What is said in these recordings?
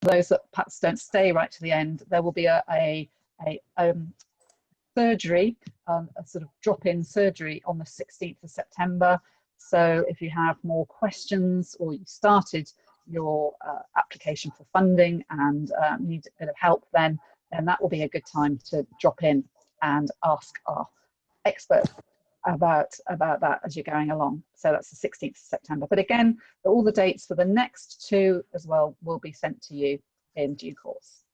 those that perhaps don't stay right to the end, there will be a surgery, a sort of drop-in surgery on the 16th of September. So if you have more questions or you started your application for funding and need a bit of help, then that will be a good time to drop in and ask our expert about that as you're going along. So that's the 16th of September. But again, all the dates for the next two as well will be sent to you in due course.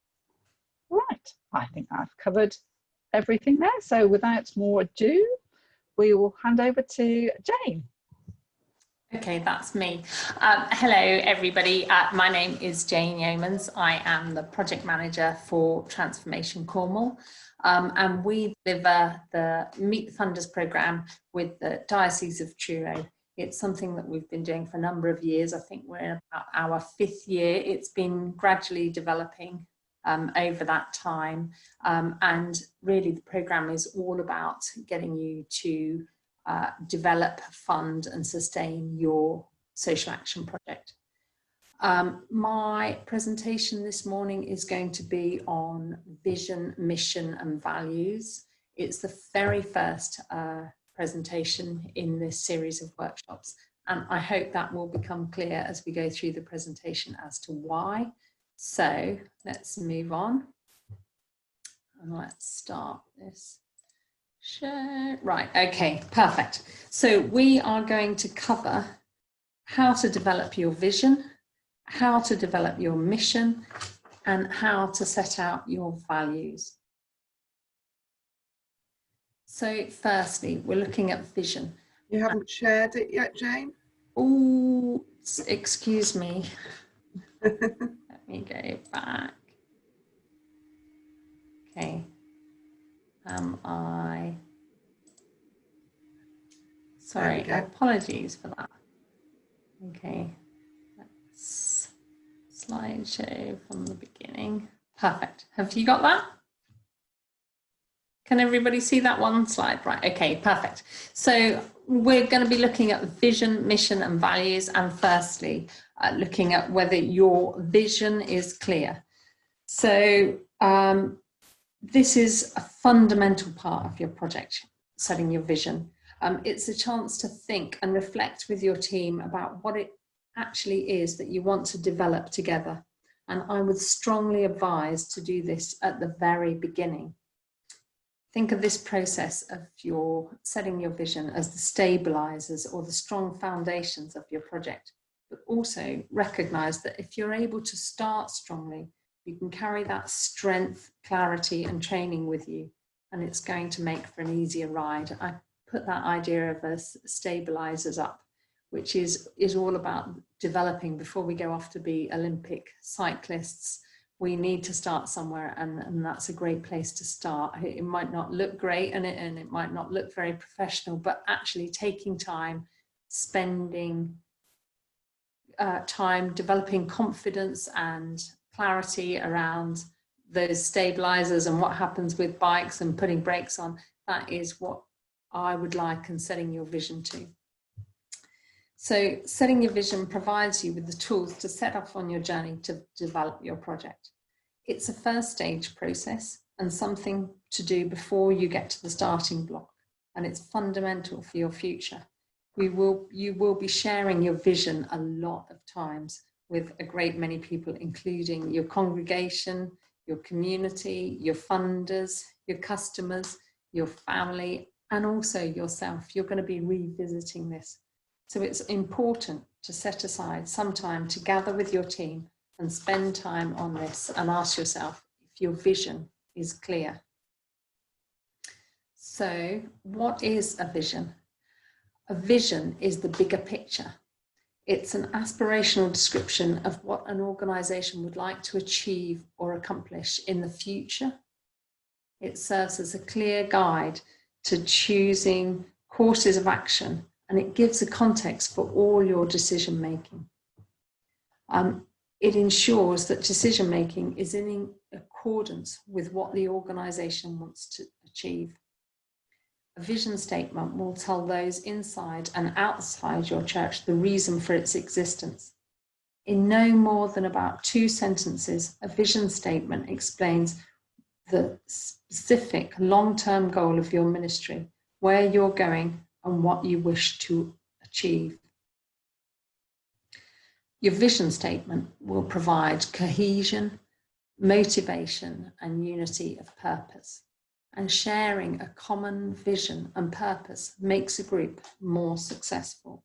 Right, I think I've covered everything there. So without more ado, we will hand over to Jane. Okay, that's me. Hello, everybody. My name is Jane Yeomans. I am the project manager for Transformation Cornwall. And we deliver the Meet the Funders programme with the Diocese of Truro. It's something that we've been doing for a number of years. I think we're in about our 5th year. It's been gradually developing over that time. And really the programme is all about getting you to develop, fund and sustain your social action project. My presentation this morning is going to be on vision, mission and values. It's the very first presentation in this series of workshops, and I hope that will become clear as we go through the presentation as to why. So let's move on and let's start this. Share. Right, okay, perfect. So we are going to cover how to develop your vision, how to develop your mission, and how to set out your values. So firstly, we're looking at vision. You haven't shared it yet, Jane? Oh, excuse me. Let me go back. Okay. Sorry, apologies for that. Okay, let's slideshow from the beginning. Perfect. Have you got that? Can everybody see that one slide? Right, okay, perfect. So we're going to be looking at vision, mission and values, and firstly, looking at whether your vision is clear. So this is a fundamental part of your project, setting your vision. It's a chance to think and reflect with your team about what it actually is that you want to develop together. And I would strongly advise to do this at the very beginning. Think of this process of setting your vision as the stabilizers or the strong foundations of your project, but also recognize that if you're able to start strongly, you can carry that strength, clarity and training with you, and it's going to make for an easier ride. I put that idea of as stabilizers up, which is all about developing before we go off to be Olympic cyclists. We need to start somewhere, and that's a great place to start. It might not look great and it might not look very professional, but actually taking time, spending time developing confidence and clarity around those stabilizers and what happens with bikes and putting brakes on, that is what I would like in setting your vision to. So setting your vision provides you with the tools to set off on your journey to develop your project. It's a first stage process and something to do before you get to the starting block, and it's fundamental for your future. You will be sharing your vision a lot of times with a great many people, including your congregation, your community, your funders, your customers, your family, and also yourself. You're going to be revisiting this. So it's important to set aside some time to gather with your team and spend time on this and ask yourself if your vision is clear. So what is a vision? A vision is the bigger picture. It's an aspirational description of what an organisation would like to achieve or accomplish in the future. It serves as a clear guide to choosing courses of action, and it gives a context for all your decision making. It ensures that decision making is in accordance with what the organisation wants to achieve. A vision statement will tell those inside and outside your church the reason for its existence. In no more than about 2 sentences, a vision statement explains the specific long-term goal of your ministry, where you're going and what you wish to achieve. Your vision statement will provide cohesion, motivation, and unity of purpose. And sharing a common vision and purpose makes a group more successful.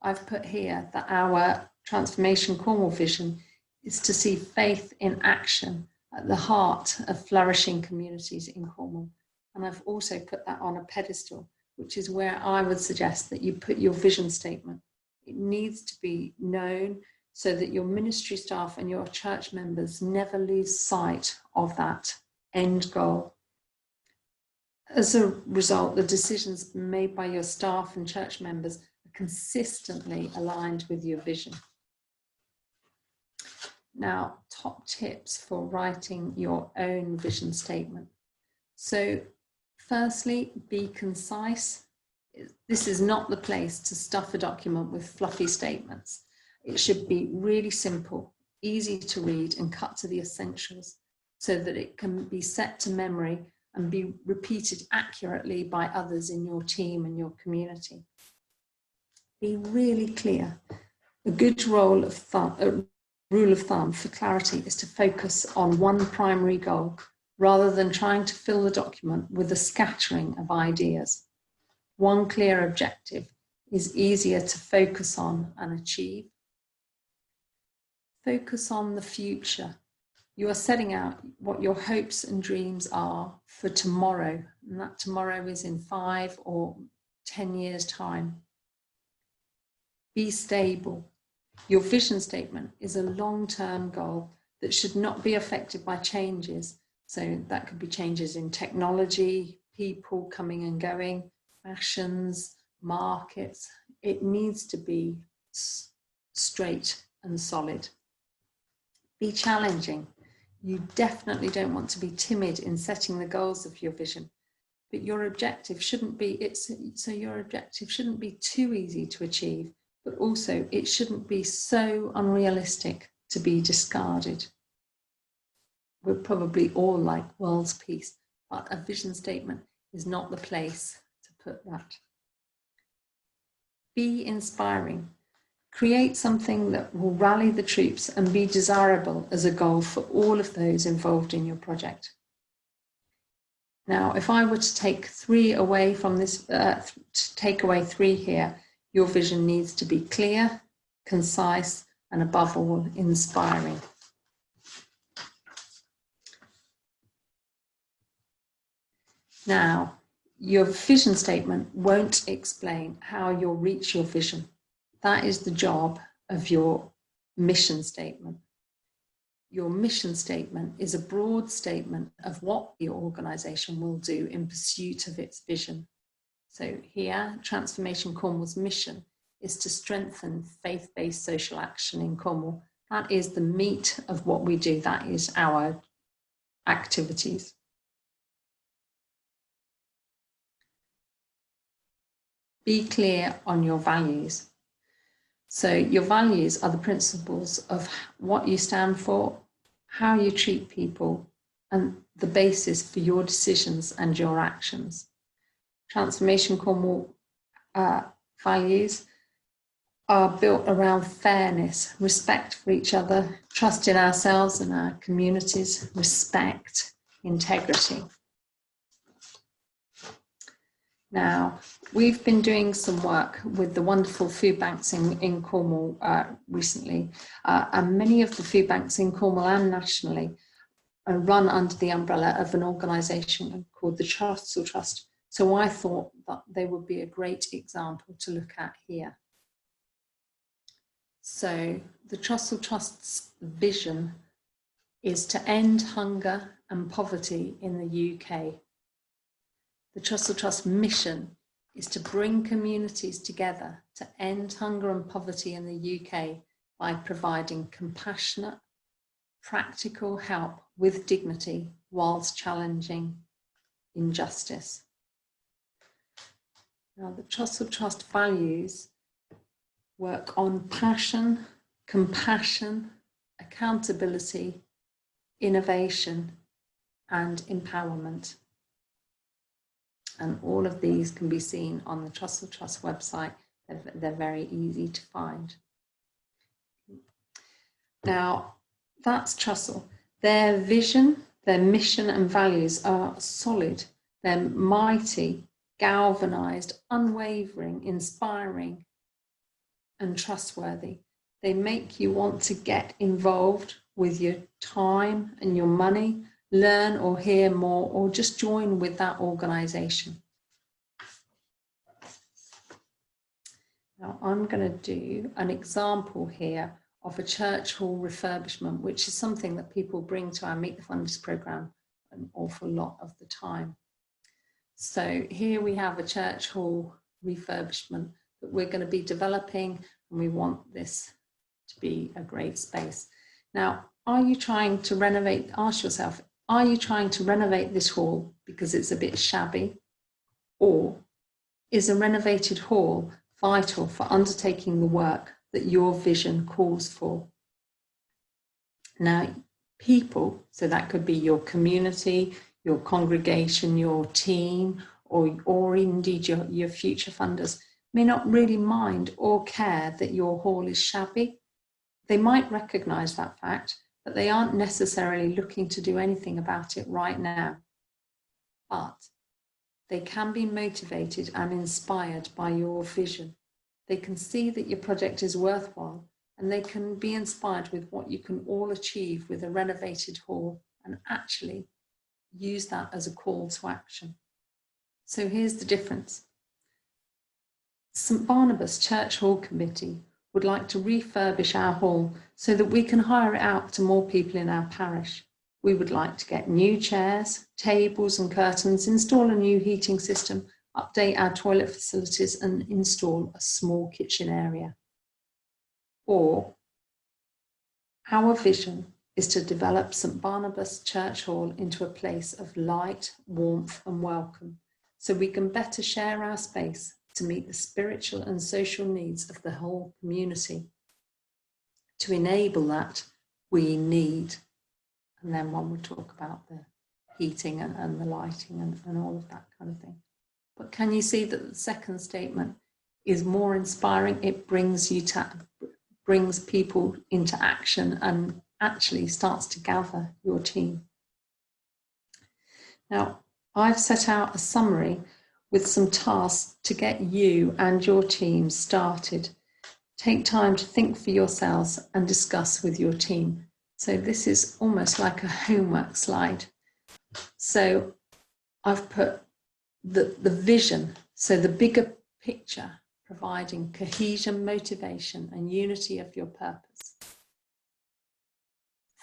I've put here that our Transformation Cornwall vision is to see faith in action at the heart of flourishing communities in Cornwall. And I've also put that on a pedestal, which is where I would suggest that you put your vision statement. It needs to be known so that your ministry staff and your church members never lose sight of that end goal. As a result, the decisions made by your staff and church members are consistently aligned with your vision. Now, top tips for writing your own vision statement. So, firstly, be concise. This is not the place to stuff a document with fluffy statements. It should be really simple, easy to read, and cut to the essentials so that it can be set to memory and be repeated accurately by others in your team and your community. Be really clear. A good rule of thumb for clarity is to focus on one primary goal rather than trying to fill the document with a scattering of ideas. One clear objective is easier to focus on and achieve. Focus on the future. You are setting out what your hopes and dreams are for tomorrow, and that tomorrow is in 5 or 10 years' time. Be stable. Your vision statement is a long-term goal that should not be affected by changes. So that could be changes in technology, people coming and going, fashions, markets. It needs to be straight and solid. Be challenging. You definitely don't want to be timid in setting the goals of your vision, but your objective shouldn't be too easy to achieve, but also it shouldn't be so unrealistic to be discarded. We're probably all like world's peace, but a vision statement is not the place to put that. Be inspiring. Create something that will rally the troops and be desirable as a goal for all of those involved in your project. Now, if I were to take 3 away from this, take away 3 here, your vision needs to be clear, concise, and above all, inspiring. Now, your vision statement won't explain how you'll reach your vision. That is the job of your mission statement. Your mission statement is a broad statement of what the organisation will do in pursuit of its vision. So here, Transformation Cornwall's mission is to strengthen faith-based social action in Cornwall. That is the meat of what we do. That is our activities. Be clear on your values. So your values are the principles of what you stand for, how you treat people, and the basis for your decisions and your actions. Transformation Cornwall values are built around fairness, respect for each other, trust in ourselves and our communities, respect, integrity. Now, we've been doing some work with the wonderful food banks in Cornwall recently, and many of the food banks in Cornwall and nationally are run under the umbrella of an organisation called the Consultation Trust. So I thought that they would be a great example to look at here. So the Consultation Trust's vision is to end hunger and poverty in the UK. The Consultation Trust mission is to bring communities together to end hunger and poverty in the UK by providing compassionate, practical help with dignity whilst challenging injustice. Now, the Consultation Trust values work on passion, compassion, accountability, innovation, and empowerment. And all of these can be seen on the Trussell Trust website. They're very easy to find. Now, that's Trussell. Their vision, their mission and values are solid. They're mighty, galvanized, unwavering, inspiring, and trustworthy. They make you want to get involved with your time and your money, learn or hear more, or just join with that organization. Now, I'm going to do an example here of a church hall refurbishment, which is something that people bring to our Meet the Funders program an awful lot of the time. So here we have a church hall refurbishment that we're going to be developing, and we want this to be a great space. Now, are you trying to renovate? Ask yourself, are you trying to renovate this hall because it's a bit shabby? Or is a renovated hall vital for undertaking the work that your vision calls for? Now, people, so that could be your community, your congregation, your team, or indeed your future funders, may not really mind or care that your hall is shabby. They might recognise that fact, but they aren't necessarily looking to do anything about it right now. But they can be motivated and inspired by your vision. They can see that your project is worthwhile, and they can be inspired with what you can all achieve with a renovated hall, and actually use that as a call to action. So here's the difference. St Barnabas Church Hall Committee would like to refurbish our hall so that we can hire it out to more people in our parish. We would like to get new chairs, tables and curtains, install a new heating system, update our toilet facilities, and install a small kitchen area. Or our vision is to develop St Barnabas Church Hall into a place of light, warmth and welcome, so we can better share our space to meet the spiritual and social needs of the whole community. To enable that, we need, and then one would talk about the heating and the lighting and all of that kind of thing. But can you see that the second statement is more inspiring? It brings people into action and actually starts to gather your team. Now, I've set out a summary with some tasks to get you and your team started. Take time to think for yourselves and discuss with your team. So this is almost like a homework slide. So I've put the vision, so the bigger picture, providing cohesion, motivation and unity of your purpose.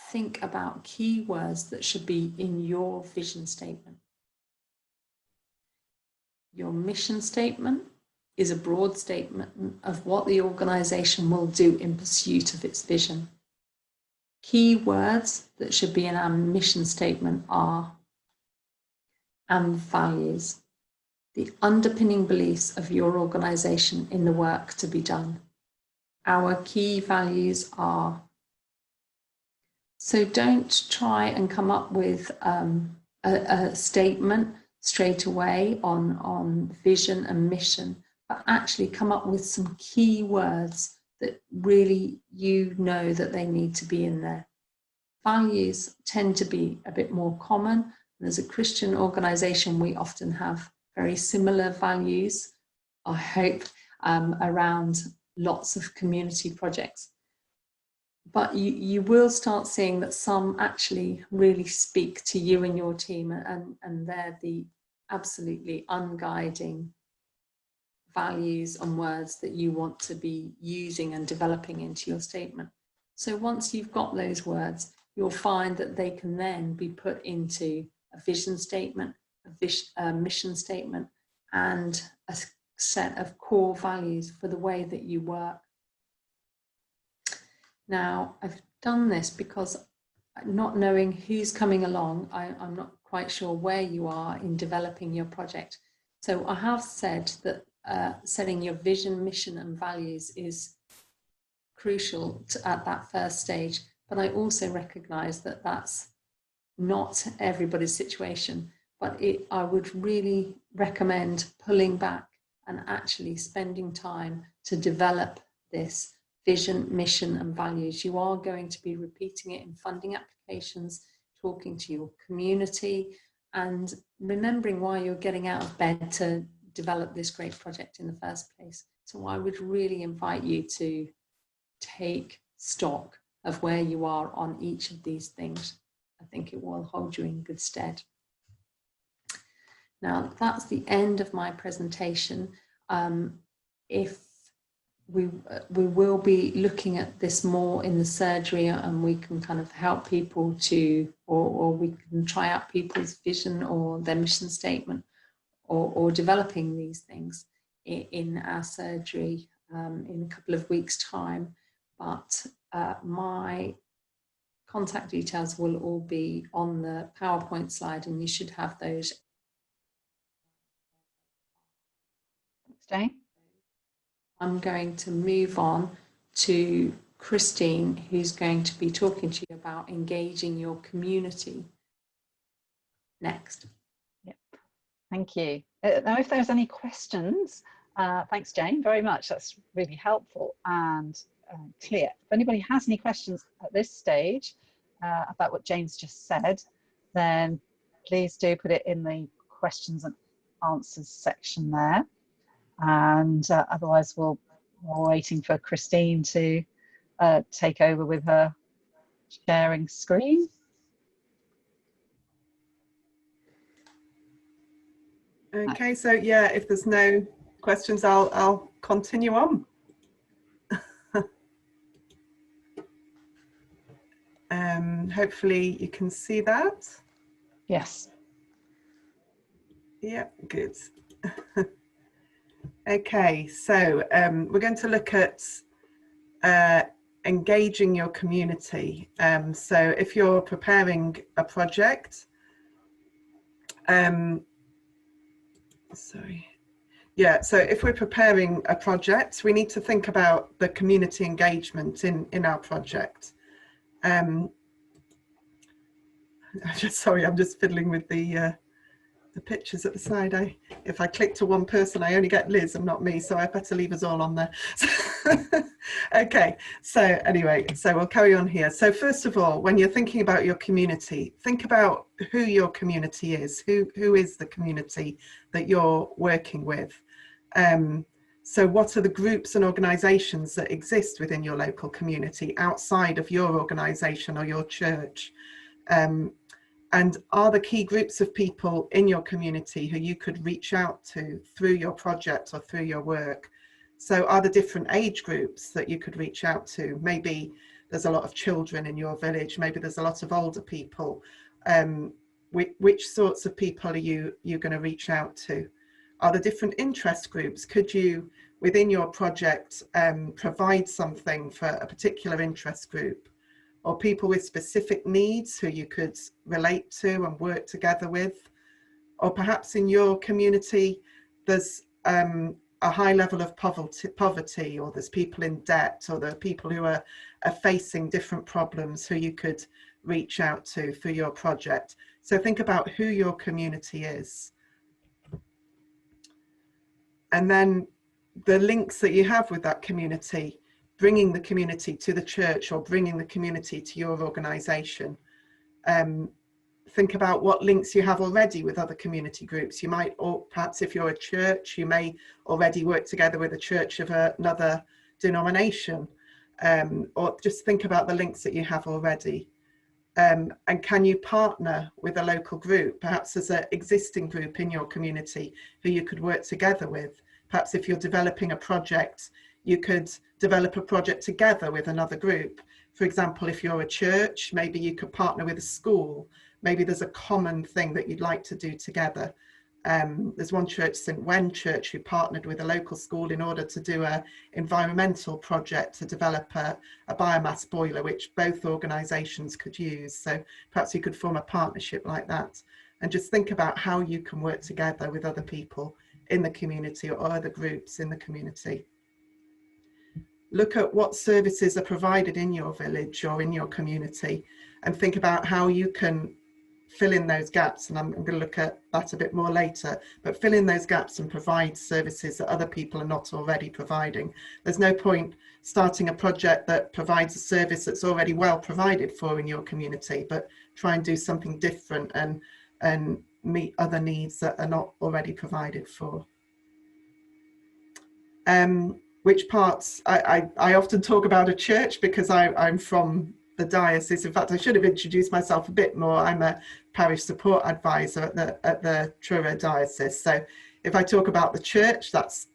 Think about key words that should be in your vision statement. Your mission statement is a broad statement of what the organisation will do in pursuit of its vision. Key words that should be in our mission statement are and values, the underpinning beliefs of your organisation in the work to be done. Our key values are. So don't try and come up with a statement straight away on vision and mission, but actually come up with some key words that really you know that they need to be in there. Values tend to be a bit more common. And as a Christian organisation, we often have very similar values, I hope, around lots of community projects. But you will start seeing that some actually really speak to you and your team, and they're the absolutely unguiding values and words that you want to be using and developing into your statement. So once you've got those words, you'll find that they can then be put into a vision statement, a mission statement, and a set of core values for the way that you work. Now, I've done this because not knowing who's coming along, I'm not quite sure where you are in developing your project. So I have said that setting your vision, mission and values is crucial at that first stage. But I also recognise that that's not everybody's situation. But I would really recommend pulling back and actually spending time to develop this vision, mission and values. You are going to be repeating it in funding applications, talking to your community, and remembering why you're getting out of bed to develop this great project in the first place. So I would really invite you to take stock of where you are on each of these things. I think it will hold you in good stead. Now, that's the end of my presentation. If we will be looking at this more in the surgery, and we can kind of help people to, or we can try out people's vision or their mission statement, or developing these things in our surgery in a couple of weeks' time. But my contact details will all be on the PowerPoint slide, and you should have those. Thanks, Jane. I'm going to move on to Christine, who's going to be talking to you about engaging your community. Next. Yep. Thank you. Now, if there's any questions, thanks, Jane, very much. That's really helpful and clear. If anybody has any questions at this stage about what Jane's just said, then please do put it in the questions and answers section there. And otherwise we're waiting for Christine to take over with her sharing screen. Okay, so yeah, if there's no questions, I'll continue on. Hopefully you can see that. Yes. Yeah, good. Okay, so we're going to look at engaging your community. So if you're preparing a project, sorry. Yeah, so if we're preparing a project, we need to think about the community engagement in our project. Sorry, I'm just fiddling with the pictures at the side. If I click to one person, I only get Liz and not me, so I better leave us all on there. Okay, so anyway, so we'll carry on here. So first of all, when you're thinking about your community, think about who your community is. Who is the community that you're working with? So what are the groups and organisations that exist within your local community outside of your organisation or your church? And are the key groups of people in your community who you could reach out to through your project or through your work? So are there different age groups that you could reach out to? Maybe there's a lot of children in your village, maybe there's a lot of older people. Which sorts of people are you going to reach out to? Are there different interest groups? Could you, within your project, provide something for a particular interest group? Or people with specific needs who you could relate to and work together with? Or perhaps in your community, there's a high level of poverty, or there's people in debt, or there are people who are facing different problems who you could reach out to for your project. So think about who your community is. And then the links that you have with that community, bringing the community to the church or bringing the community to your organisation. Think about what links you have already with other community groups. You might, or perhaps if you're a church, you may already work together with a church of another denomination, or just think about the links that you have already. And can you partner with a local group? Perhaps there's an existing group in your community who you could work together with. Perhaps if you're developing a project, you could develop a project together with another group. For example, if you're a church, maybe you could partner with a school. Maybe there's a common thing that you'd like to do together. There's one church, St. Wen Church, who partnered with a local school in order to do an environmental project to develop a biomass boiler, which both organisations could use. So perhaps you could form a partnership like that, and just think about how you can work together with other people in the community or other groups in the community. look at what services are provided in your village or in your community, and think about how you can fill in those gaps. And I'm going to look at that a bit more later, but fill in those gaps and provide services that other people are not already providing. There's no point starting a project that provides a service that's already well provided for in your community, but try and do something different and meet other needs that are not already provided for. Which parts, I often talk about a church because I'm from the diocese. In fact, I should have introduced myself a bit more. I'm a parish support advisor at the Truro diocese. So if I talk about the church, that's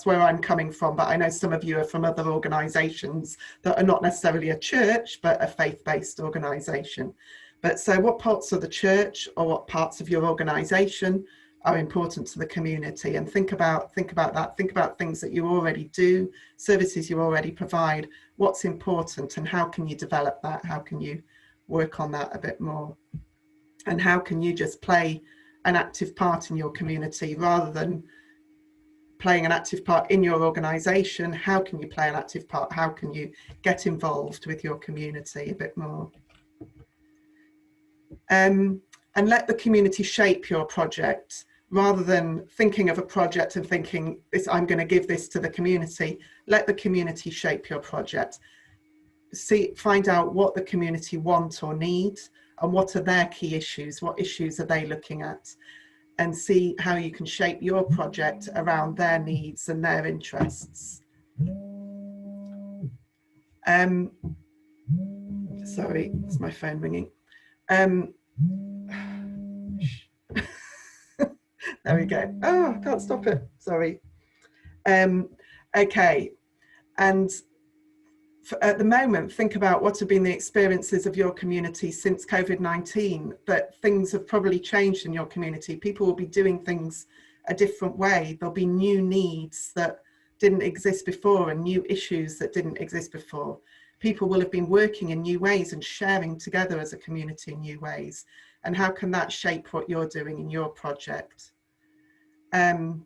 where I'm coming from. But I know some of you are from other organisations that are not necessarily a church, but a faith-based organisation. But so what parts of the church or what parts of your organisation are important to the community, and think about that. Think about things that you already do, services you already provide, what's important, and how can you develop that? How can you work on that a bit more? And how can you just play an active part in your community rather than playing an active part in your organisation? How can you play an active part? How can you get involved with your community a bit more? And let the community shape your project. Rather than thinking of a project and thinking, I'm going to give this to the community, let the community shape your project. Find out what the community want or need, and what are their key issues, what issues are they looking at, and see how you can shape your project around their needs and their interests. Sorry, it's my phone ringing. There we go. Oh, I can't stop it. Sorry. Okay. And at the moment, think about what have been the experiences of your community since COVID-19, that things have probably changed in your community. People will be doing things a different way. There'll be new needs that didn't exist before and new issues that didn't exist before. People will have been working in new ways and sharing together as a community in new ways. And how can that shape what you're doing in your project? And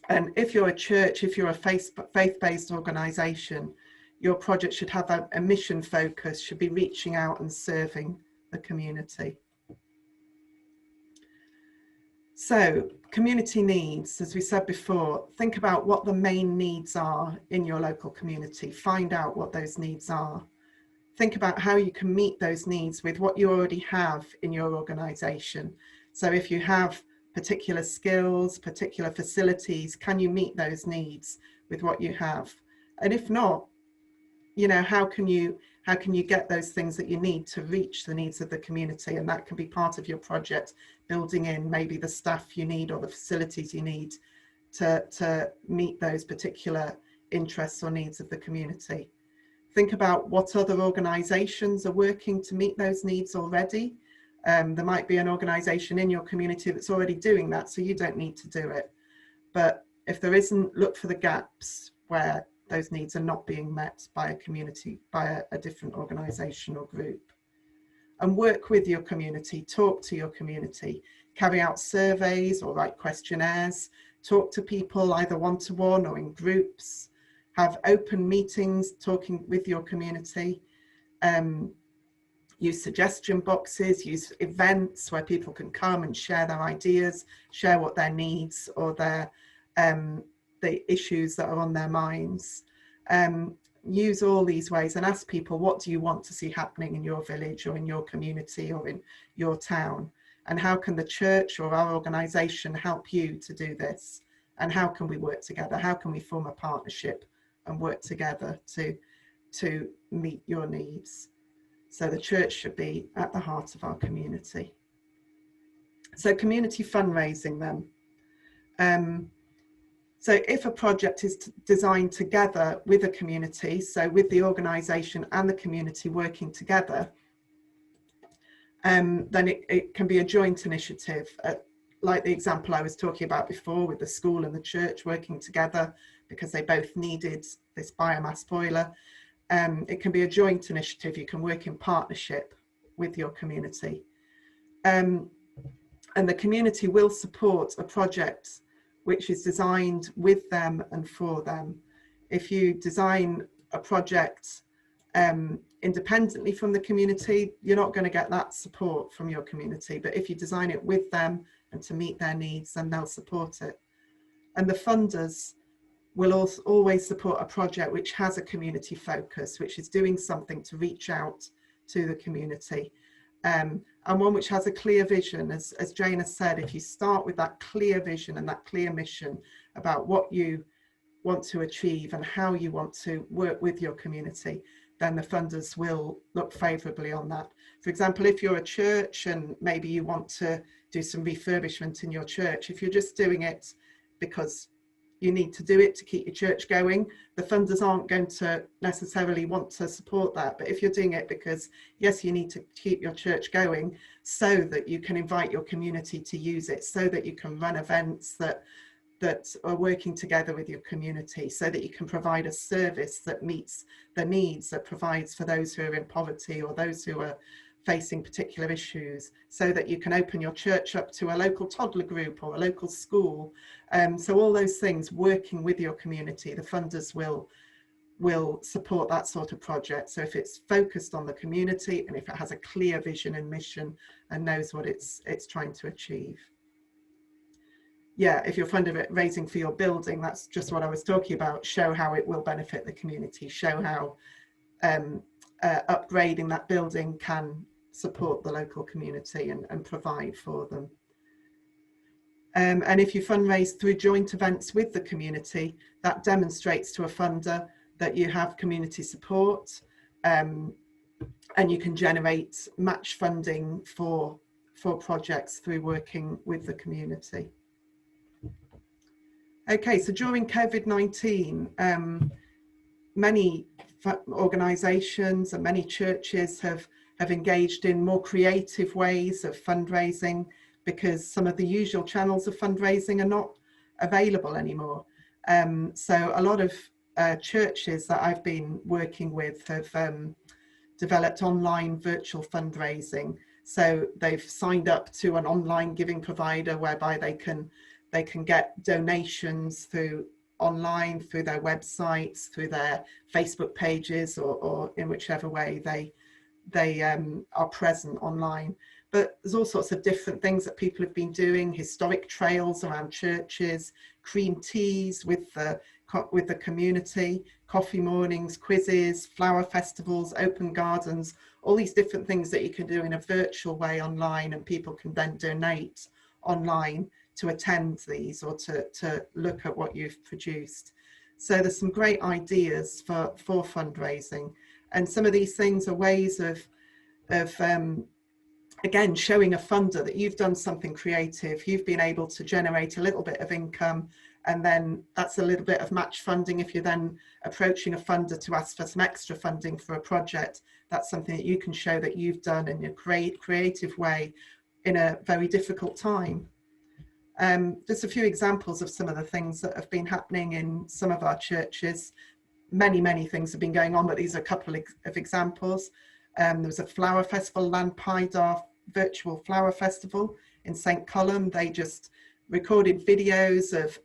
if you're a church, if you're a faith-based organisation, your project should have a mission focus, should be reaching out and serving the community. So, community needs, as we said before, think about what the main needs are in your local community. Find out what those needs are. Think about how you can meet those needs with what you already have in your organisation. So if you have particular skills, particular facilities, can you meet those needs with what you have? And if not, you know, how can you get those things that you need to reach the needs of the community? And that can be part of your project, building in maybe the staff you need or the facilities you need to meet those particular interests or needs of the community. Think about what other organisations are working to meet those needs already. There might be an organisation in your community that's already doing that, so you don't need to do it. But if there isn't, look for the gaps where those needs are not being met by a community, by a different organisation or group. And work with your community, talk to your community, carry out surveys or write questionnaires, talk to people either one-to-one or in groups, have open meetings talking with your community. Use suggestion boxes, use events where people can come and share their ideas, share what their needs or their the issues that are on their minds. Use all these ways and ask people, what do you want to see happening in your village or in your community or in your town? And how can the church or our organisation help you to do this? And how can we work together? How can we form a partnership and work together to meet your needs? So the church should be at the heart of our community. So community fundraising then. So if a project is designed together with a community, so with the organisation and the community working together, then it can be a joint initiative, like the example I was talking about before with the school and the church working together because they both needed this biomass boiler. It can be a joint initiative. You can work in partnership with your community. And the community will support a project which is designed with them and for them. If you design a project independently from the community, you're not going to get that support from your community. But if you design it with them and to meet their needs, then they'll support it. And the funders will also always support a project which has a community focus, which is doing something to reach out to the community, and one which has a clear vision. As Jane has said, if you start with that clear vision and that clear mission about what you want to achieve and how you want to work with your community, then the funders will look favourably on that. For example, if you're a church and maybe you want to do some refurbishment in your church, if you're just doing it because you need to do it to keep your church going, the funders aren't going to necessarily want to support that. But if you're doing it because, yes, you need to keep your church going so that you can invite your community to use it, so that you can run events that are working together with your community, so that you can provide a service that meets the needs, that provides for those who are in poverty or those who are facing particular issues, so that you can open your church up to a local toddler group or a local school. So all those things, working with your community, the funders will support that sort of project. So if it's focused on the community and if it has a clear vision and mission and knows what it's trying to achieve. Yeah, if you're fundraising for your building, that's just what I was talking about. Show how it will benefit the community, show how upgrading that building can support the local community and provide for them. And if you fundraise through joint events with the community, that demonstrates to a funder that you have community support, and you can generate match funding for projects through working with the community. Okay, so during COVID-19, many organisations and many churches have engaged in more creative ways of fundraising because some of the usual channels of fundraising are not available anymore. So a lot of churches that I've been working with have developed online virtual fundraising. So they've signed up to an online giving provider whereby they can get donations through online, through their websites, through their Facebook pages, or in whichever way they are present online. But there's all sorts of different things that people have been doing: historic trails around churches, cream teas with the community, coffee mornings, quizzes, flower festivals, open gardens, all these different things that you can do in a virtual way online, and people can then donate online to attend these or to look at what you've produced. So there's some great ideas for fundraising, and some of these things are ways of again showing a funder that you've done something creative, you've been able to generate a little bit of income, and then that's a little bit of match funding. If you're then approaching a funder to ask for some extra funding for a project, that's something that you can show that you've done in a creative way in a very difficult time. Just a few examples of some of the things that have been happening in some of our churches. Many things have been going on, but these are a couple of examples. There was a flower festival, Llanpaidar virtual flower festival in St. Column. They just recorded videos of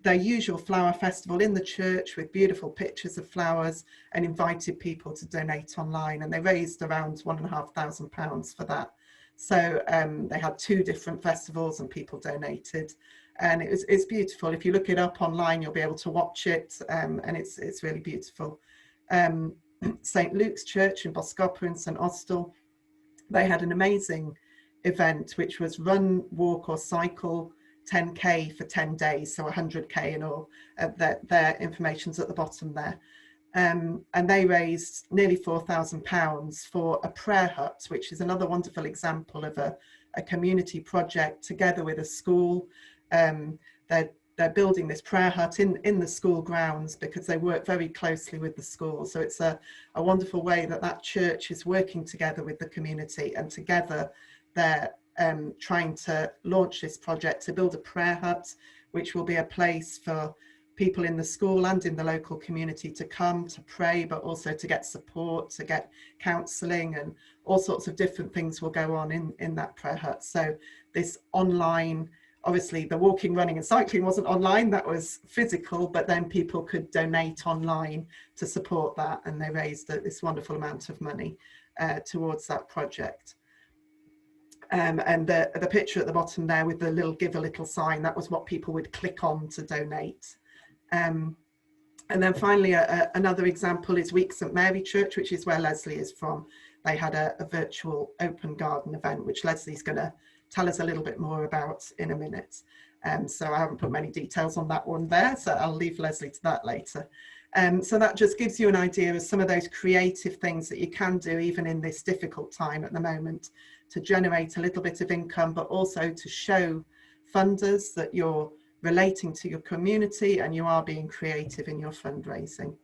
their usual flower festival in the church with beautiful pictures of flowers and invited people to donate online, and they raised around £1,500 for that. So they had 2 different festivals and people donated, and it's beautiful. If you look it up online, you'll be able to watch it, and it's really beautiful. St. Luke's Church in Boscopper in St. Austell, they had an amazing event which was run, walk or cycle 10k for 10 days, so 100k in all. Their information's at the bottom there. And they raised nearly £4,000 for a prayer hut, which is another wonderful example of a community project together with a school. They're building this prayer hut in the school grounds because they work very closely with the school. So it's a wonderful way that church is working together with the community, and together they're trying to launch this project to build a prayer hut, which will be a place for people in the school and in the local community to come to pray, but also to get support, to get counselling, and all sorts of different things will go on in that prayer hut. So this online obviously the walking, running and cycling wasn't online, that was physical, but then people could donate online to support that, and they raised this wonderful amount of money towards that project. And the picture at the bottom there with the little give a little sign, that was what people would click on to donate. And then finally, another example is Week St Mary Church, which is where Leslie is from. They had a virtual open garden event, which Leslie's going to tell us a little bit more about in a minute. So I haven't put many details on that one there, so I'll leave Leslie to that later. So that just gives you an idea of some of those creative things that you can do even in this difficult time at the moment, to generate a little bit of income, but also to show funders that you're relating to your community and you are being creative in your fundraising.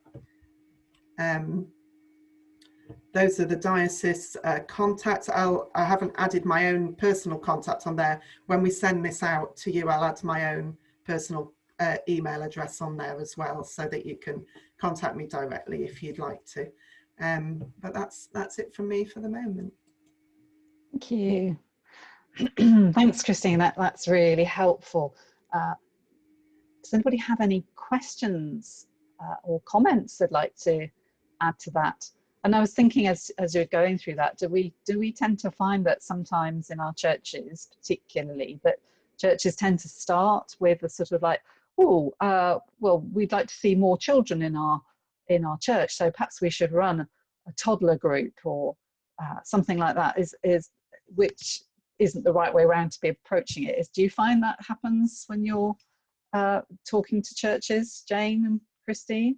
Those are the diocese contacts. I haven't added my own personal contact on there. When we send this out to you, I'll add my own personal email address on there as well, so that you can contact me directly if you'd like to. But that's it from me for the moment. Thank you. Thanks, Christine. That's really helpful. Does anybody have any questions or comments they'd like to add to that? And I was thinking, as you're going through that, do we tend to find that sometimes in our churches, particularly, that churches tend to start with a sort of like, oh, well, we'd like to see more children in our church, so perhaps we should run a toddler group or something like that, which isn't the right way around to be approaching it. Do you find that happens when you're talking to churches, Jane and Christine?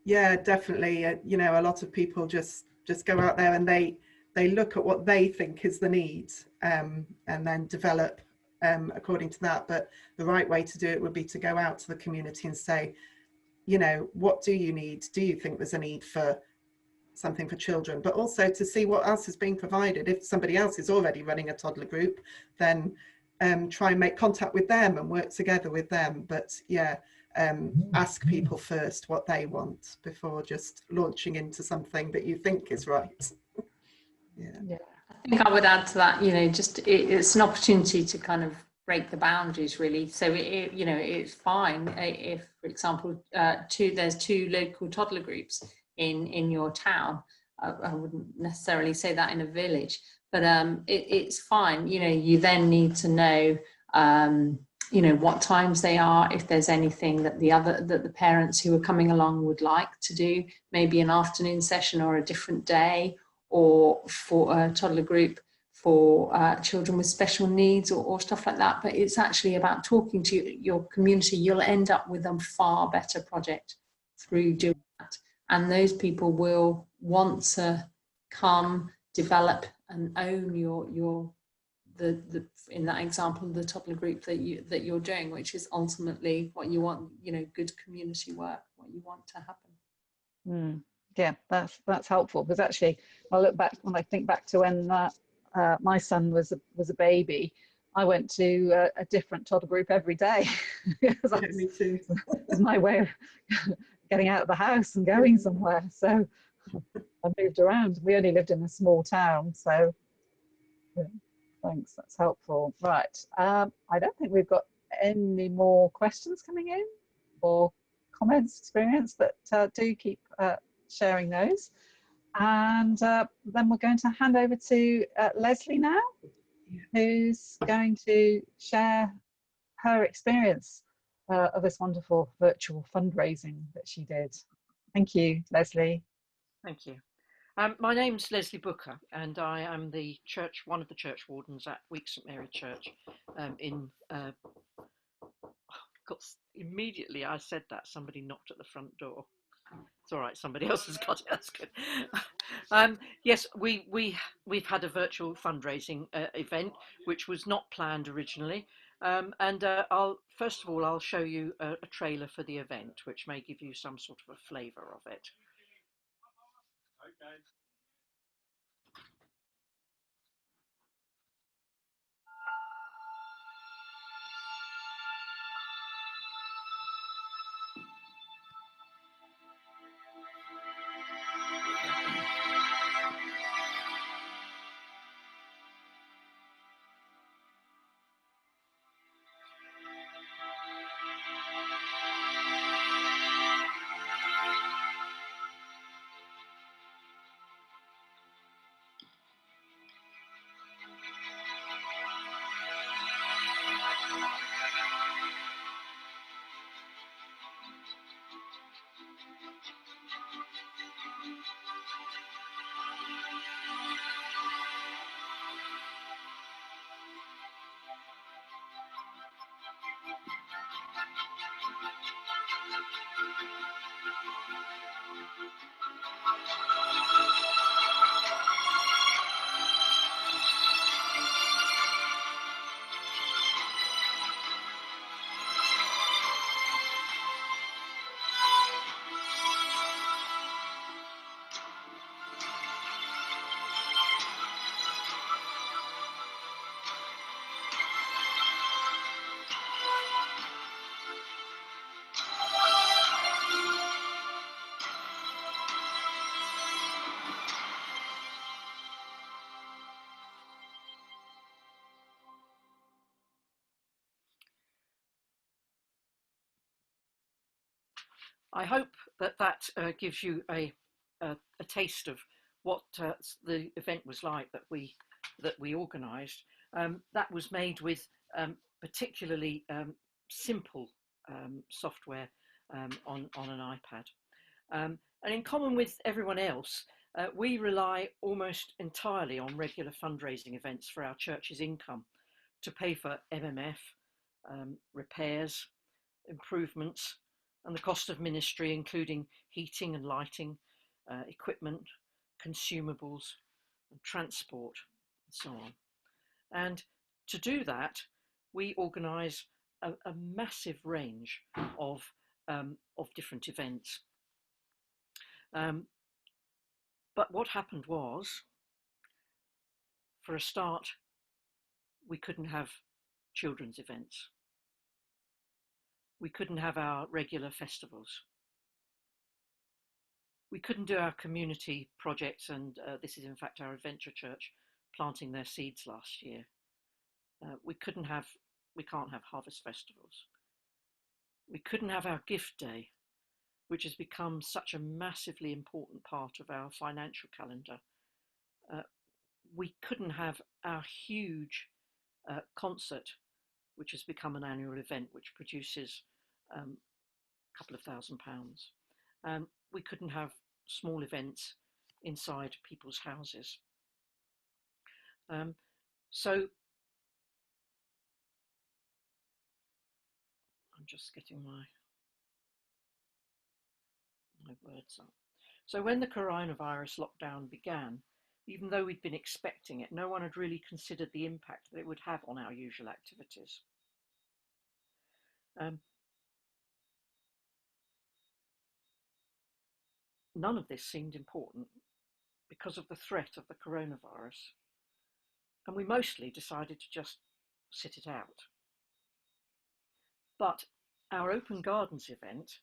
Yeah, definitely. You know, a lot of people just go out there and they look at what they think is the need, and then develop according to that. But the right way to do it would be to go out to the community and say, you know, what do you need? Do you think there's a need for something for children? But also to see what else is being provided. If somebody else is already running a toddler group, then try and make contact with them and work together with them. But yeah, ask people first what they want before just launching into something that you think is right. Yeah. I think I would add to that, you know, just it's an opportunity to kind of break the boundaries, really. So you know, it's fine if, for example, there's two local toddler groups in your town. I wouldn't necessarily say that in a village, but it's fine. You know, you then need to know, you know, what times they are, if there's anything that the parents who are coming along would like to do, maybe an afternoon session or a different day, or for a toddler group for children with special needs or stuff like that. But it's actually about talking to your community. You'll end up with a far better project through doing that. And those people will want to come, develop and own in that example, the toddler group that you're doing, which is ultimately what you want, you know, good community work, what you want to happen. Yeah, that's helpful, because actually when I think back to when my son was a baby, I went to a different toddler group every day. Me too. It was my way of getting out of the house and going somewhere. So I moved around. We only lived in a small town, so yeah, thanks, that's helpful. Right, I don't think we've got any more questions coming in or comments, experience, but do keep sharing those. And then we're going to hand over to Leslie now, who's going to share her experience of this wonderful virtual fundraising that she did. Thank you, Leslie. Thank you. My name's Leslie Booker, and I am one of the church wardens at Week St Mary Church immediately I said that, somebody knocked at the front door. It's all right, somebody else has got it, that's good. Yes, we've had a virtual fundraising event, which was not planned originally. First of all, I'll show you a trailer for the event, which may give you some sort of a flavour of it. Okay. I hope that that gives you a taste of what the event was like that we organised. That was made with particularly simple software on an iPad. And in common with everyone else, we rely almost entirely on regular fundraising events for our church's income to pay for MMF, repairs, improvements, and the cost of ministry, including heating and lighting, equipment, consumables, and transport, and so on. And to do that, we organise a massive range of different events. But what happened was, for a start, we couldn't have children's events. We couldn't have our regular festivals. We couldn't do our community projects, and this is in fact our Adventure Church planting their seeds last year. We can't have harvest festivals. We couldn't have our gift day, which has become such a massively important part of our financial calendar. We couldn't have our huge concert, which has become an annual event, which produces a couple of £1,000. We couldn't have small events inside people's houses. So I'm just getting my words up. So when the coronavirus lockdown began, even though we'd been expecting it, no one had really considered the impact that it would have on our usual activities. None of this seemed important because of the threat of the coronavirus, and we mostly decided to just sit it out. But our Open Gardens event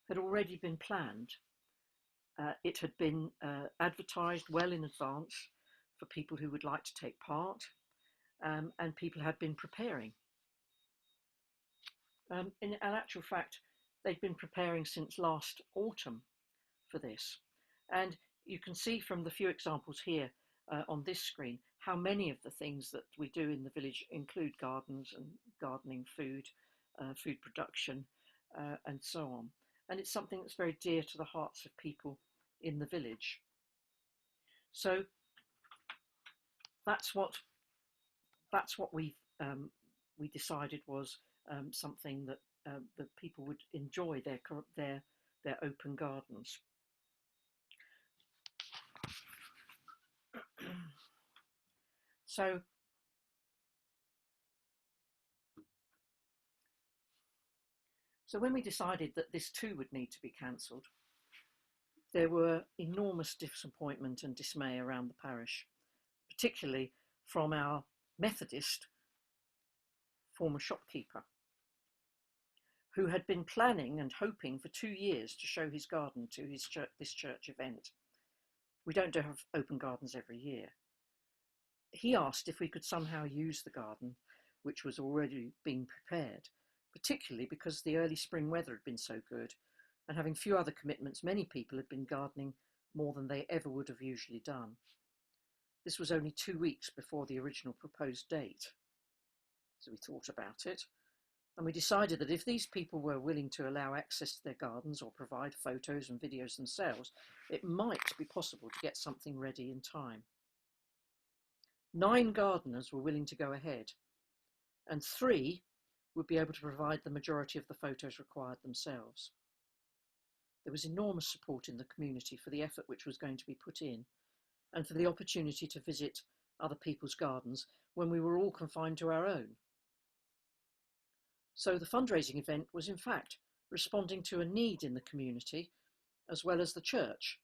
had already been planned. It had been advertised well in advance for people who would like to take part, and people had been preparing. In actual fact, they'd been preparing since last autumn for this. And you can see from the few examples here on this screen how many of the things that we do in the village include gardens and gardening, food production, and so on. And it's something that's very dear to the hearts of people in the village. So that's what we decided was something that that people would enjoy, their open gardens. So when we decided that this too would need to be cancelled, there were enormous disappointment and dismay around the parish, particularly from our Methodist former shopkeeper, who had been planning and hoping for 2 years to show his garden to this church event. We don't have open gardens every year. He asked if we could somehow use the garden, which was already being prepared, particularly because the early spring weather had been so good, and having few other commitments, many people had been gardening more than they ever would have usually done. This was only 2 weeks before the original proposed date. So we thought about it, and we decided that if these people were willing to allow access to their gardens or provide photos and videos themselves, it might be possible to get something ready in time. 9 gardeners were willing to go ahead, and 3 would be able to provide the majority of the photos required themselves. There was enormous support in the community for the effort which was going to be put in, and for the opportunity to visit other people's gardens when we were all confined to our own. So the fundraising event was in fact responding to a need in the community as well as the church,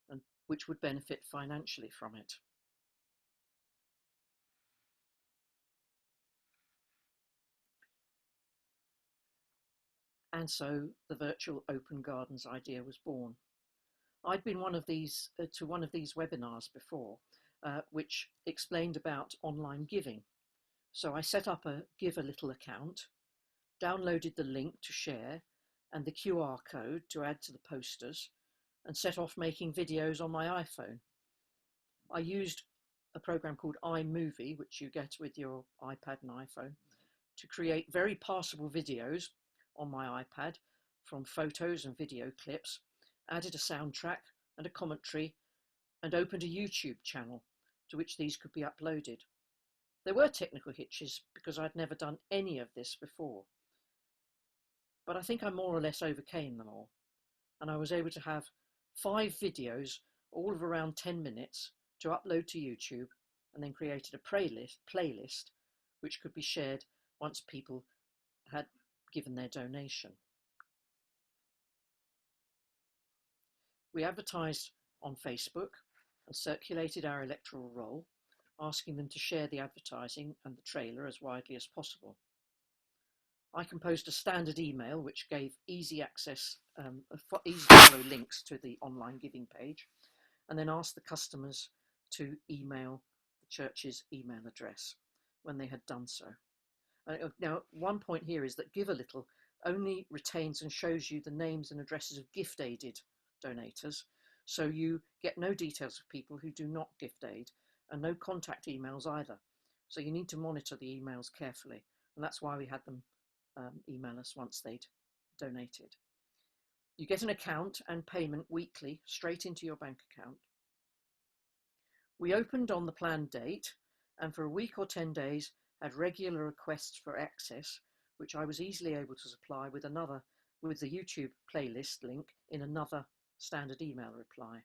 and which would benefit financially from it. And so the virtual open gardens idea was born. I'd been to one of these webinars before, which explained about online giving. So I set up a Give a Little account, downloaded the link to share, and the QR code to add to the posters, and set off making videos on my iPhone. I used a program called iMovie, which you get with your iPad and iPhone, to create very passable videos on my iPad from photos and video clips, added a soundtrack and a commentary, and opened a YouTube channel to which these could be uploaded. There were technical hitches because I'd never done any of this before, but I think I more or less overcame them all, and I was able to have 5 videos, all of around 10 minutes, to upload to YouTube, and then created a playlist which could be shared once people had given their donation. We advertised on Facebook and circulated our electoral roll, asking them to share the advertising and the trailer as widely as possible. I composed a standard email which gave easy access, easy to follow links to the online giving page, and then asked the customers to email the church's email address when they had done so. Now, one point here is that Give a Little only retains and shows you the names and addresses of gift-aided donators, so you get no details of people who do not gift aid, and no contact emails either. So you need to monitor the emails carefully, and that's why we had them email us once they'd donated. You get an account and payment weekly straight into your bank account. We opened on the planned date, and for a week or 10 days had regular requests for access, which I was easily able to supply with the YouTube playlist link in another standard email reply.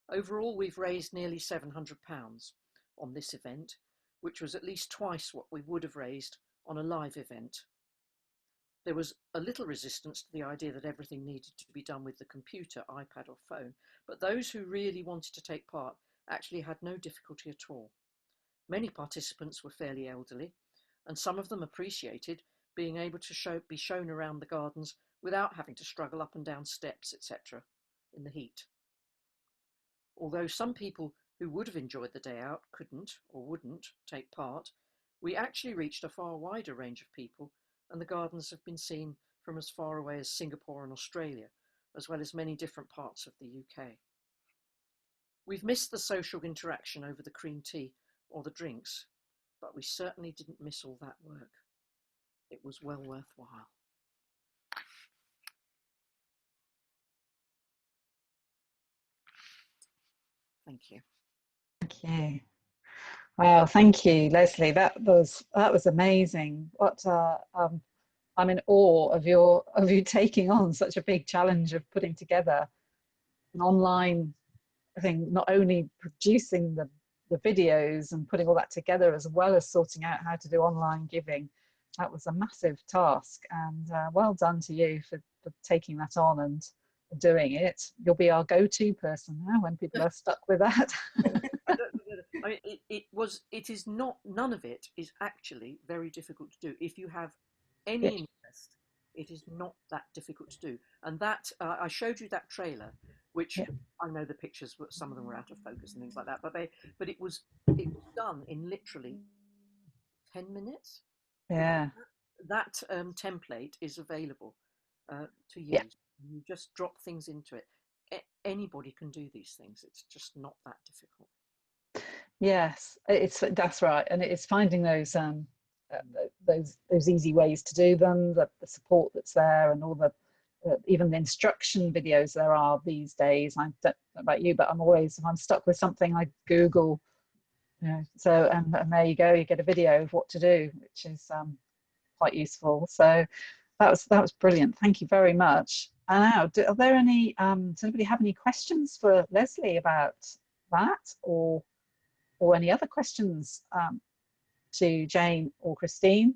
Overall, we've raised nearly £700 on this event, which was at least twice what we would have raised on a live event. There was a little resistance to the idea that everything needed to be done with the computer, iPad or phone, but those who really wanted to take part actually had no difficulty at all. Many participants were fairly elderly, and some of them appreciated being able to be shown around the gardens without having to struggle up and down steps, etc., in the heat. Although some people who would have enjoyed the day out couldn't or wouldn't take part, we actually reached a far wider range of people, and the gardens have been seen from as far away as Singapore and Australia, as well as many different parts of the UK. We've missed the social interaction over the cream tea or the drinks, but we certainly didn't miss all that work. It was well worthwhile. Thank you. Thank you. Wow, thank you, Leslie. That was amazing. What I'm in awe of you taking on such a big challenge of putting together an online thing, not only producing the videos and putting all that together, as well as sorting out how to do online giving. That was a massive task, and well done to you for taking that on and doing it. You'll be our go-to person now when people are stuck with that. I mean, it is not, none of it is actually very difficult to do. If you have any interest, it is not that difficult to do. And that, I showed you that trailer, which I know the pictures, some of them were out of focus and things like that, but it was done in literally 10 minutes. Yeah. That template is available to use. Yeah. You just drop things into it. Anybody can do these things. It's just not that difficult. Yes, that's right, and it's finding those easy ways to do them, the support that's there, and all the even the instruction videos there are these days. I don't know about you, but if I'm stuck with something, I Google, so and there you go, you get a video of what to do, which is quite useful. So that was brilliant. Thank you very much. And now, are there any? Does anybody have any questions for Leslie about that, or any other questions to Jane or Christine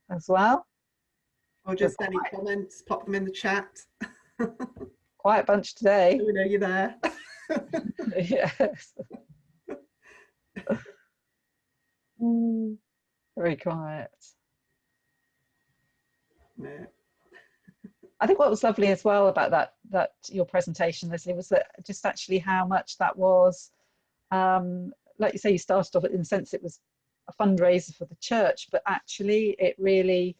as well? Or just any comments, pop them in the chat. Quiet bunch today. We know you're there. Yes. Very quiet. Yeah. I think what was lovely as well about that your presentation, Leslie, was that just actually how much that was, like you say, you started off in the sense it was a fundraiser for the church, but actually it really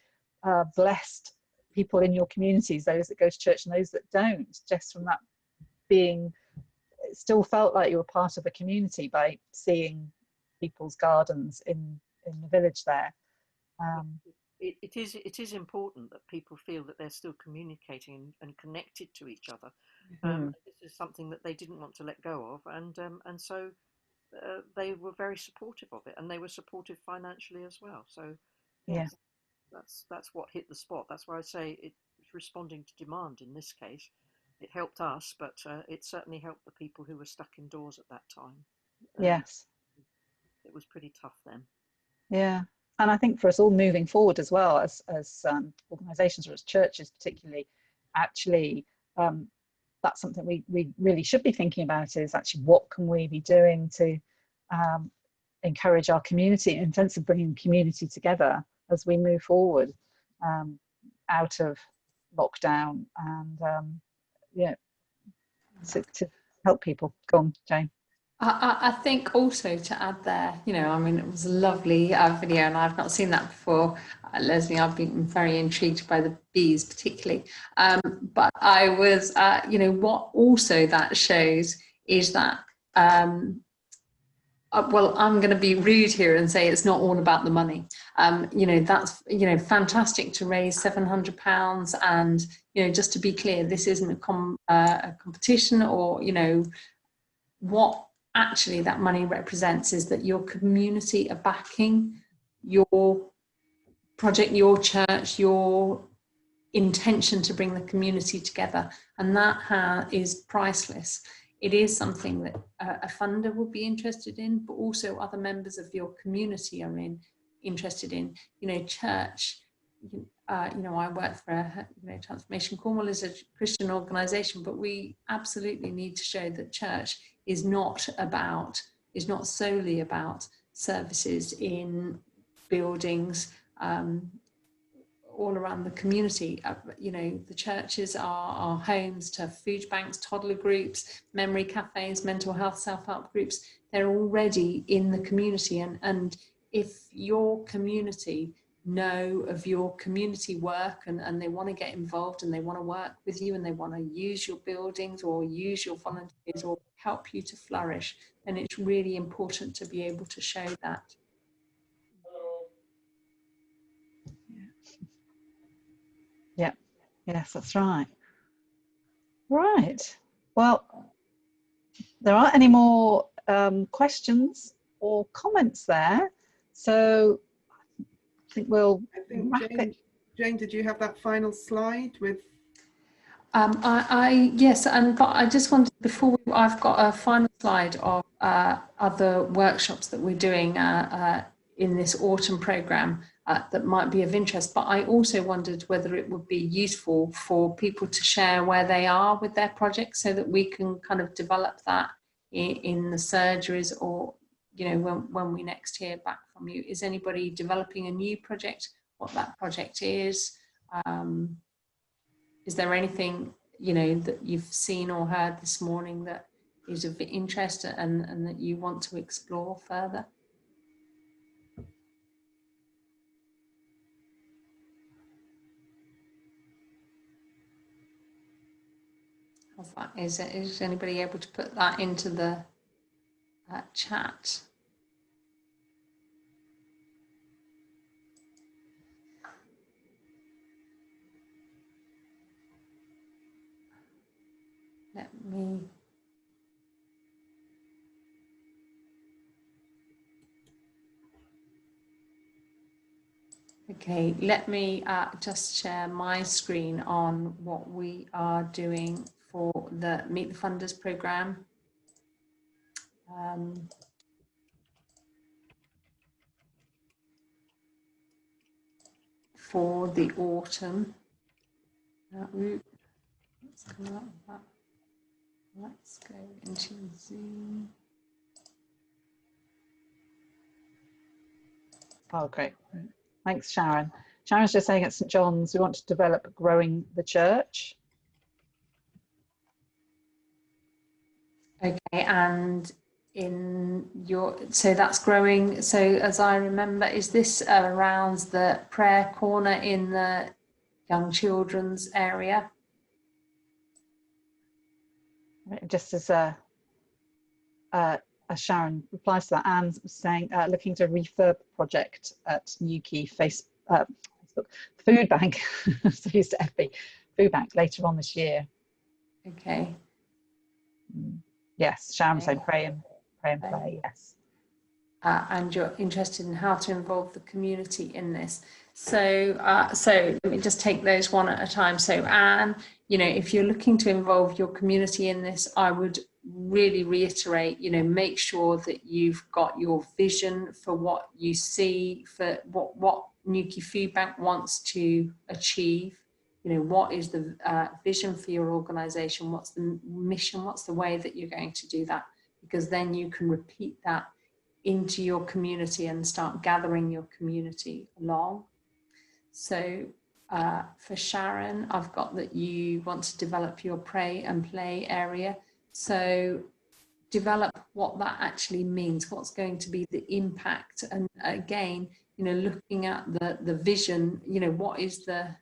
blessed people in your communities, those that go to church and those that don't, just from that being, it still felt like you were part of a community by seeing people's gardens in the village there. It is important that people feel that they're still communicating and connected to each other. This is something that they didn't want to let go of, and so they were very supportive of it, and they were supportive financially as well. So yes, that's what hit the spot. That's why I say it's responding to demand in this case. It helped us, but it certainly helped the people who were stuck indoors at that time. Yes. It was pretty tough then. Yeah. And I think for us all moving forward as well, as organisations or as churches particularly, actually, that's something we really should be thinking about, is actually what can we be doing to encourage our community, in terms of bringing community together as we move forward out of lockdown, and to help people. Go on, Jane. I think also to add there, I mean, it was a lovely video, and I've not seen that before. Leslie, I've been very intrigued by the bees particularly. But I was, what also that shows is that, well, I'm going to be rude here and say it's not all about the money. That's, fantastic to raise £700, and, just to be clear, this isn't a competition, or, what actually that money represents is that your community are backing your project, your church, your intention to bring the community together, and that is priceless. It is something that a funder will be interested in, but also other members of your community are interested in. Church, I work for a Transformation Cornwall is a Christian organisation, but we absolutely need to show that church is not solely about services in buildings all around the community. The churches are homes to food banks, toddler groups, memory cafes, mental health self-help groups. They're already in the community, and if your community know of your community work and they want to get involved and they want to work with you and they want to use your buildings or use your volunteers or help you to flourish, then it's really important to be able to show that. Yeah, yes, that's right. Right. Well, there aren't any more questions or comments there, so I think we'll wrap it. Jane, did you have that final slide with? Yes, but I just wanted, I've got a final slide of other workshops that we're doing in this autumn programme that might be of interest, but I also wondered whether it would be useful for people to share where they are with their projects, so that we can kind of develop that in the surgeries, or when we next hear back from you. Is anybody developing a new project? What that project is? Is there anything that you've seen or heard this morning that is of interest and that you want to explore further? Is anybody able to put that into the chat? Let me. Okay, let me just share my screen on what we are doing for the Meet the Funders programme. For the autumn. Let's go into Zoom. Oh, great. Thanks, Sharon. Sharon's just saying at St John's, we want to develop growing the church. Okay, and so that's growing. So as I remember, is this around the prayer corner in the young children's area. Just as Sharon replies to that, Anne was saying, looking to refurb project at Newquay Facebook Food Bank, so used to FB, Food Bank later on this year. Okay. Yes, Sharon Okay. saying pray and play, yes. And you're interested in how to involve the community in this. So, so let me just take those one at a time. So Anne, you know, if you're looking to involve your community in this, I would really reiterate, you know, make sure that you've got your vision for what you see, for what Newquay Food Bank wants to achieve. You know, what is the vision for your organisation? What's the mission? What's the way that you're going to do that? Because then you can repeat that into your community and start gathering your community along. So for Sharon, I've got that you want to develop your pray and play area. So develop what that actually means, what's going to be the impact. And again, you know, looking at the vision, you know, what is the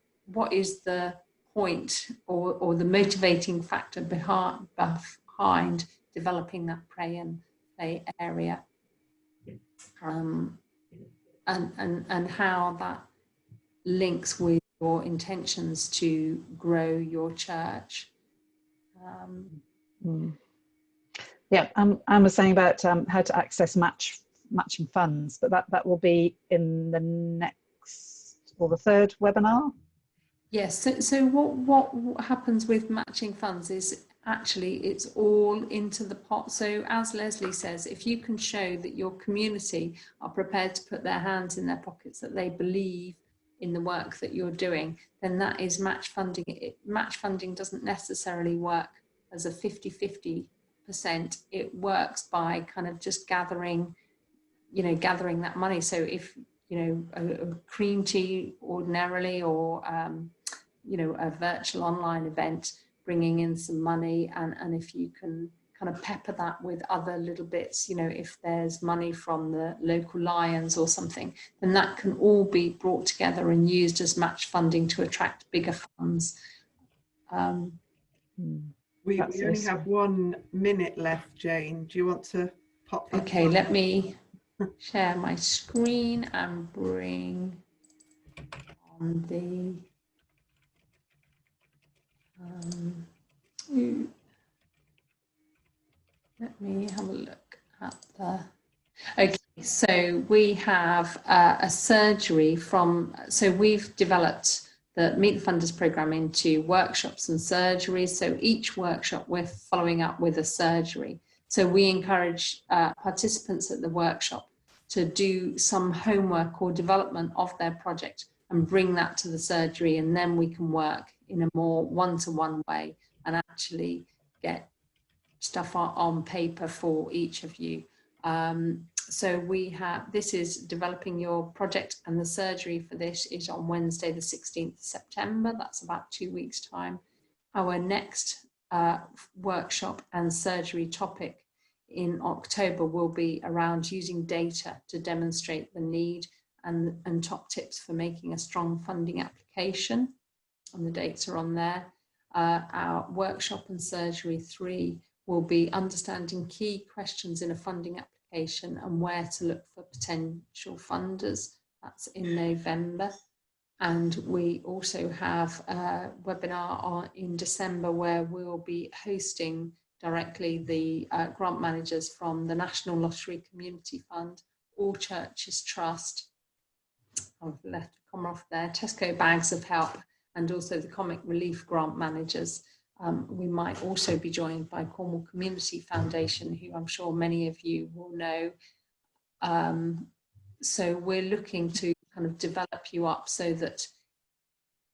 point or the motivating factor behind developing that pray and play area. And how that links with your intentions to grow your church. Yeah, Anne was saying about how to access matching funds, but that will be in the next or the third webinar. Yes. So what happens with matching funds is actually it's all into the pot. So as Leslie says, if you can show that your community are prepared to put their hands in their pockets, that they believe in the work that you're doing, then that is match funding. Match funding doesn't necessarily work as a 50-50%. It works by kind of just gathering that money. So if, you know, a cream tea ordinarily, or, you know, a virtual online event, bringing in some money, and if you can kind of pepper that with other little bits, you know, if there's money from the local Lions or something, then that can all be brought together and used as match funding to attract bigger funds. We only have 1 minute left, Jane. Do you want to pop that? Okay, let me share my screen and bring on the let me have a look at the. Okay, so we have a surgery so we've developed the Meet the Funders programme into workshops and surgeries. So each workshop we're following up with a surgery. So we encourage participants at the workshop to do some homework or development of their project and bring that to the surgery, and then we can work in a more one-to-one way and actually get stuff on paper for each of you. So this is developing your project, and the surgery for this is on Wednesday the 16th of September. That's about 2 weeks time. Our next workshop and surgery topic in October will be around using data to demonstrate the need and top tips for making a strong funding application, and the dates are on there. Our workshop and surgery 3 will be understanding key questions in a funding application and where to look for potential funders. That's in November. And we also have a webinar in December where we'll be hosting directly the grant managers from the National Lottery Community Fund, All Churches Trust, I've left a comma off there, Tesco Bags of Help, and also the Comic Relief grant managers. We might also be joined by Cornwall Community Foundation, who I'm sure many of you will know. So we're looking to kind of develop you up so that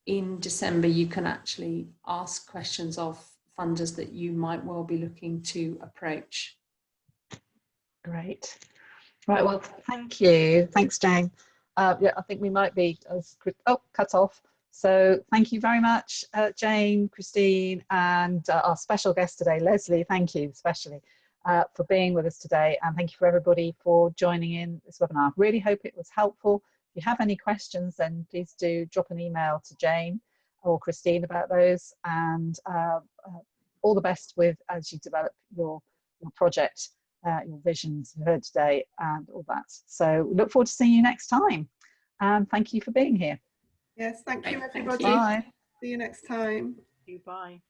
in December you can actually ask questions of funders that you might well be looking to approach. Great. Right, well, thank you. Thanks, Jane. Yeah, I think we might be cut off. So thank you very much, Jane, Christine, and our special guest today, Leslie. Thank you especially for being with us today, and thank you for everybody for joining in this webinar. Really hope it was helpful. If you have any questions, then please do drop an email to Jane, or Christine about those, and all the best with as you develop your project, your visions you heard today, and all that. So look forward to seeing you next time, and thank you for being here. Yes, thank you, Great, thank everybody. you. Bye. See you next time. Bye.